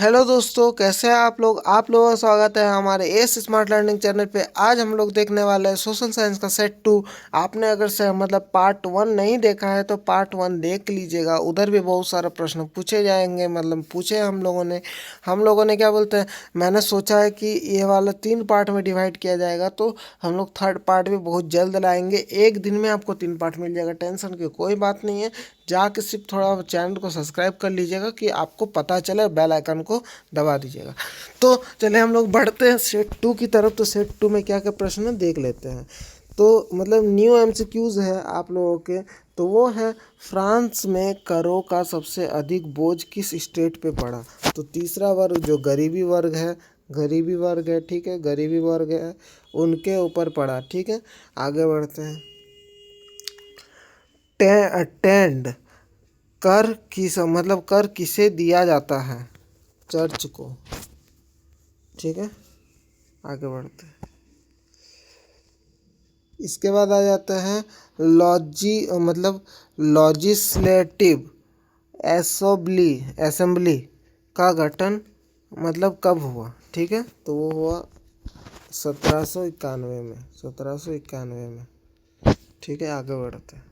Hello दोस्तों, कैसे हैं आप लोगों का स्वागत है हमारे एस स्मार्ट लर्निंग चैनल पे। आज हम लोग देखने वाले हैं सोशल साइंस का सेट 2। आपने अगर से मतलब पार्ट 1 नहीं देखा है तो पार्ट 1 देख लीजिएगा। उधर भी बहुत सारे प्रश्न पूछे जाएंगे, मतलब पूछे हम लोगों ने क्या बोलते हैं। मैंने सोचा है कि ये वाला 3 पार्ट में डिवाइड किया जाएगा, तो हम लोग थर्ड पार्ट भी बहुत जल्द लाएंगे। एक दिन में आपको 3 पार्ट मिल जाएगा, टेंशन की कोई बात नहीं है। जाके सिर्फ थोड़ा चैनल को सब्सक्राइब कर लीजिएगा कि आपको पता चले, बेल आइकन को दबा दीजिएगा। तो चले हम लोग बढ़ते हैं सेट 2 की तरफ। तो सेट 2 में क्या क्या प्रश्न है देख लेते हैं। तो मतलब न्यू एमसीक्यूज है आप लोगों के। तो वो है, फ्रांस में करों का सबसे अधिक बोझ किस स्टेट पे पड़ा। तो तीसरा वर्ग जो गरीबी वर्ग है, ठीक है, गरीबी वर्ग है, उनके ऊपर पड़ा। ठीक है, आगे बढ़ते हैं। टेंड कर किस मतलब कर किसे दिया जाता है। चर्च को। ठीक है, आगे बढ़ते हैं। इसके बाद आ जाते हैं लॉजिस्लेटिव एसोबली असेंबली का गठन मतलब कब हुआ। ठीक है, तो वो हुआ 1791 में। ठीक है, आगे बढ़ते हैं।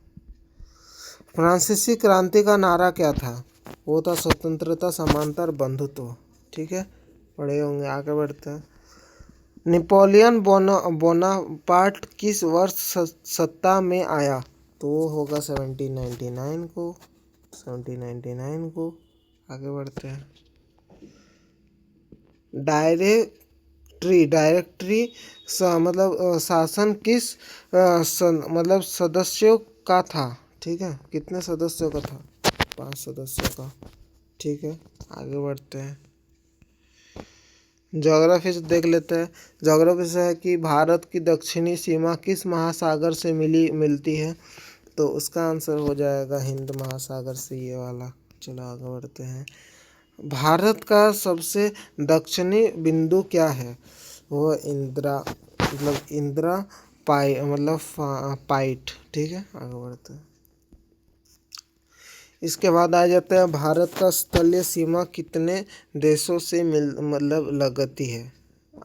फ्रांसीसी क्रांति का नारा क्या था। वो था स्वतंत्रता, समानता, बंधुत्व। ठीक है, पढ़े होंगे। आगे बढ़ते हैं। नेपोलियन बोनापार्ट किस वर्ष सत्ता में आया। तो वो होगा 1799 को। आगे बढ़ते हैं। डायरेक्टरी शासन किस मतलब सदस्यों का था। ठीक है, कितने सदस्यों का था। 5 सदस्यों का। ठीक है, आगे बढ़ते हैं। ज्योग्राफी से देख लेते हैं। ज्योग्राफी से है कि भारत की दक्षिणी सीमा किस महासागर से मिलती है। तो उसका आंसर हो जाएगा हिंद महासागर से, ये वाला। चलो आगे बढ़ते हैं। भारत का सबसे दक्षिणी बिंदु क्या है। वो इंदिरा पाइट। ठीक है, आगे बढ़ते हैं। इसके बाद आ जाते हैं, भारत का स्थलीय सीमा कितने देशों से लगती है।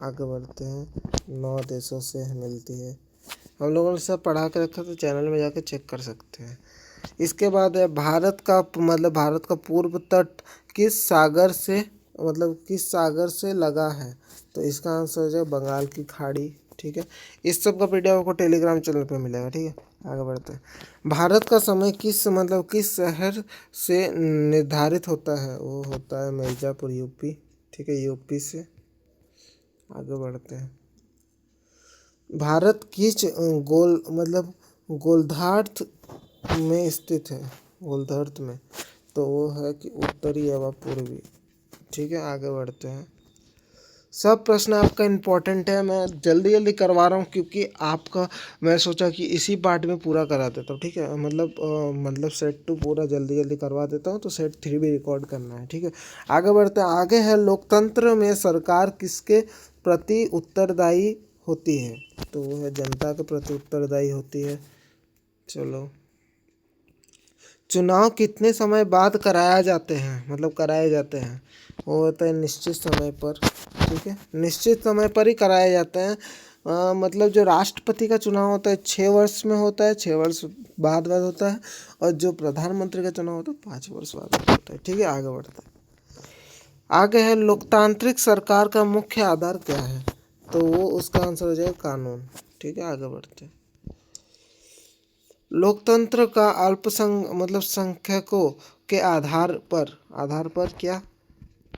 आगे बढ़ते हैं। 9 देशों से मिलती है। हम लोगों ने सब पढ़ा के रखा, तो चैनल में जाके चेक कर सकते हैं। इसके बाद है, भारत का पूर्व तट किस सागर से लगा है। तो इसका आंसर हो जाएगा बंगाल की खाड़ी। ठीक है, इस सब का पीडीएफ आपको टेलीग्राम चैनल पे मिलेगा। ठीक है, आगे बढ़ते हैं। भारत का समय किस शहर से निर्धारित होता है। वो होता है मिर्ज़ापुर, यूपी। ठीक है, यूपी से। आगे बढ़ते हैं। भारत किस गोलार्ध में स्थित है। गोलार्ध में। तो वो है कि उत्तरी एवं पूर्वी। ठीक है, आगे बढ़ते हैं। सब प्रश्न आपका इम्पोर्टेंट है, मैं जल्दी जल्दी करवा रहा हूँ क्योंकि आपका, मैं सोचा कि इसी पार्ट में पूरा करा देता हूँ। ठीक है, सेट 2 पूरा जल्दी जल्दी करवा देता हूँ, तो सेट 3 भी रिकॉर्ड करना है। ठीक है, आगे बढ़ते हैं। आगे है, लोकतंत्र में सरकार किसके प्रति उत्तरदायी होती है। तो वो है जनता के प्रति उत्तरदायी होती है। चलो, चुनाव कितने समय बाद कराए जाते हैं। वो होता है निश्चित समय पर। ठीक है, निश्चित समय पर ही कराए जाते हैं। जो राष्ट्रपति का चुनाव होता है 6 वर्ष में होता है, 6 वर्ष बाद होता है। और जो प्रधानमंत्री का चुनाव होता है 5 वर्ष बाद होता है। ठीक है, आगे बढ़ते हैं। आगे है, लोकतांत्रिक सरकार का मुख्य आधार क्या है। तो वो उसका आंसर हो जाएगा कानून। ठीक है, आगे बढ़ते हैं। लोकतंत्र का संख्यकों के आधार पर क्या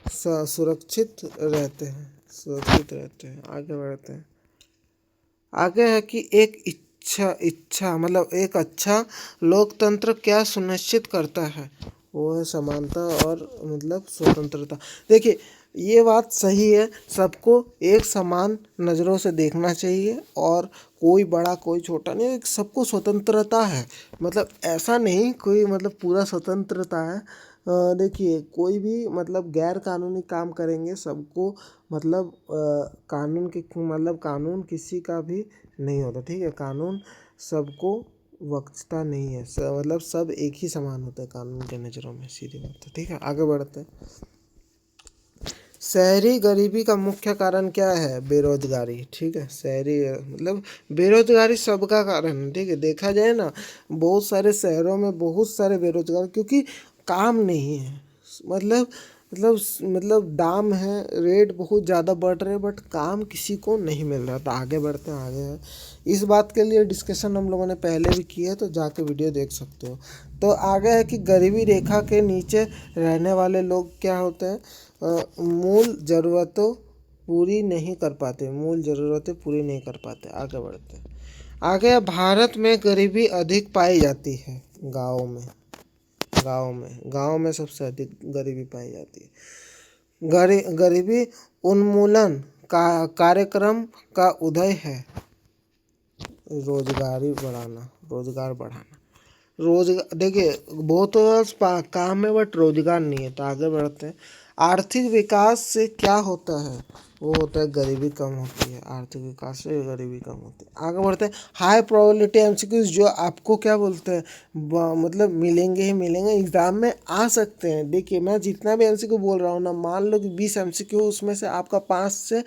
सुरक्षित रहते हैं। आगे बढ़ते हैं। आगे है कि एक अच्छा लोकतंत्र क्या सुनिश्चित करता है। वो है समानता और स्वतंत्रता। देखिए, ये बात सही है, सबको एक समान नज़रों से देखना चाहिए, और कोई बड़ा कोई छोटा नहीं, सबको स्वतंत्रता है। ऐसा नहीं कोई पूरा स्वतंत्रता है। देखिए, कोई भी गैर कानूनी काम करेंगे सबको, कानून किसी का भी नहीं होता। ठीक है, कानून सबको बख्शता नहीं है। सब एक ही समान होता है कानून के नज़रों में, सीधी बात है। ठीक है, आगे बढ़ते हैं। शहरी गरीबी का मुख्य कारण क्या है? बेरोजगारी। ठीक है, शहरी मतलब बेरोजगारी सबका कारण है। ठीक है, देखा जाए ना, बहुत सारे शहरों में बहुत सारे बेरोजगार, क्योंकि काम नहीं है। मतलब मतलब दाम है, रेट बहुत ज़्यादा बढ़ रहे हैं, बट काम किसी को नहीं मिल रहा। तो आगे बढ़ते हैं, आगे है इस बात के लिए डिस्कशन हम लोगों ने पहले भी की है, तो जाके वीडियो देख सकते हो। तो आगे है कि गरीबी रेखा के नीचे रहने वाले लोग क्या होते हैं? मूल ज़रूरतों पूरी नहीं कर पाते, मूल ज़रूरतें पूरी नहीं कर पाते। आगे बढ़ते हैं, आगे भारत में गरीबी अधिक पाई जाती है गाँव में। गाँव में सबसे अधिक गरीबी पाई जाती है। गरीबी उन्मूलन का कार्यक्रम का उदय है। रोजगार बढ़ाना। रोजगार देखिए, बहुत काम है बट रोजगार नहीं है। तो आगे बढ़ते हैं, आर्थिक विकास से क्या होता है? वो होता है गरीबी कम होती है। आर्थिक विकास से गरीबी कम होती है। आगे बढ़ते हैं, हाई प्रोबेबिलिटी एमसीक्यूज, जो आपको क्या बोलते हैं, मतलब मिलेंगे ही मिलेंगे, एग्जाम में आ सकते हैं। देखिए, मैं जितना भी एमसीक्यू बोल रहा हूँ ना, मान लो कि 20 एमसीक्यू, उसमें से आपका 5 से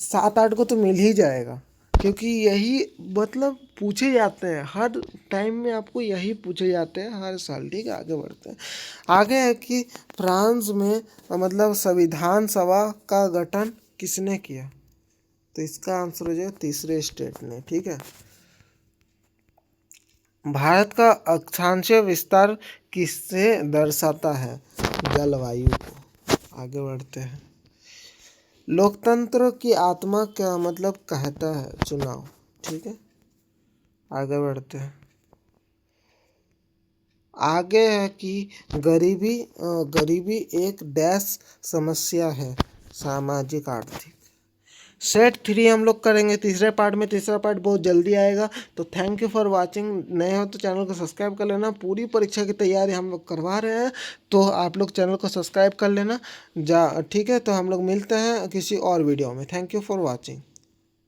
7-8 को तो मिल ही जाएगा, क्योंकि यही मतलब पूछे जाते हैं हर टाइम में, आपको यही पूछे जाते हैं हर साल। ठीक है, आगे बढ़ते हैं, आगे है कि फ्रांस में मतलब संविधान सभा का गठन किसने किया? तो इसका आंसर हो जाएगा तीसरे स्टेट ने। ठीक है, भारत का अक्षांशीय विस्तार किससे दर्शाता है? जलवायु को। आगे बढ़ते हैं, लोकतंत्र की आत्मा क्या मतलब कहता है? चुनाव। ठीक है, आगे बढ़ते हैं, आगे है कि गरीबी एक डैश समस्या है, सामाजिक आर्थिक। सेट 3 हम लोग करेंगे तीसरे पार्ट में। तीसरा पार्ट बहुत जल्दी आएगा। तो थैंक यू फॉर वाचिंग। नए हो तो चैनल को सब्सक्राइब कर लेना। पूरी परीक्षा की तैयारी हम लोग करवा रहे हैं, तो आप लोग चैनल को सब्सक्राइब कर लेना। ठीक है, तो हम लोग मिलते हैं किसी और वीडियो में। Thank you for watching.